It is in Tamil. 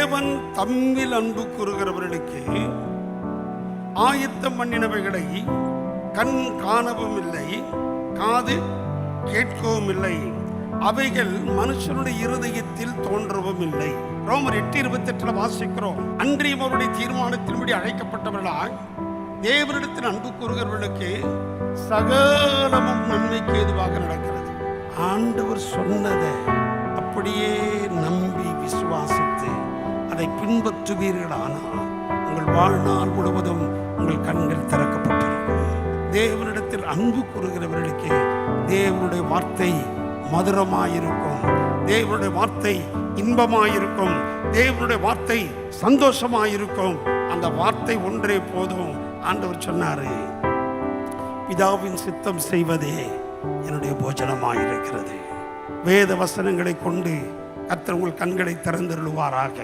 தேவன் தம்மில் அன்பு கூறுகிறவர்களுக்கு ஆயத்தம் பண்ணினவைகளை கண் காணவும் இல்லை, காது கேட்கவும் இல்லை, அவைகள் மனுஷனுடைய இருதயத்தில் தோன்றவும் இல்லை. ரோமர் 8:28 வாசிக்கிறோம். அன்றியும் அவருடைய தீர்மானத்தின்படி அழைக்கப்பட்டவர்களாய் தேவனிடத்தில் அன்பு கூறுகிறவர்களுக்கு சகலமும் நன்மைக்கு ஏதுவாக நடக்கிறது. ஆண்டவர் சொன்னதை அப்படியே நம்பி விசுவாசித்து அதை பின்பற்றுவீர்களானால் உங்கள் வாழ்நாள் முழுவதும் உங்கள் கண்கள் திறக்கப்பட்டிருக்கும். தேவனிடத்தில் அன்பு கூறுகிறவர்களுக்கு தேவனுடைய வார்த்தை மதுரமாயிருக்கும், தேவனுடைய வார்த்தை இன்பமாயிருக்கும், தேவனுடைய வார்த்தை சந்தோஷமாயிருக்கும். அந்த வார்த்தை ஒன்றே போதும். ஆண்டவர் சொன்னாரு, பிதாவின் சித்தம் செய்வதே என்னுடைய போஜனமாயிருக்கிறது. வேத வசனங்களை கொண்டு கர்த்தர் உங்கள் கண்களை திறந்தருளுவாராக.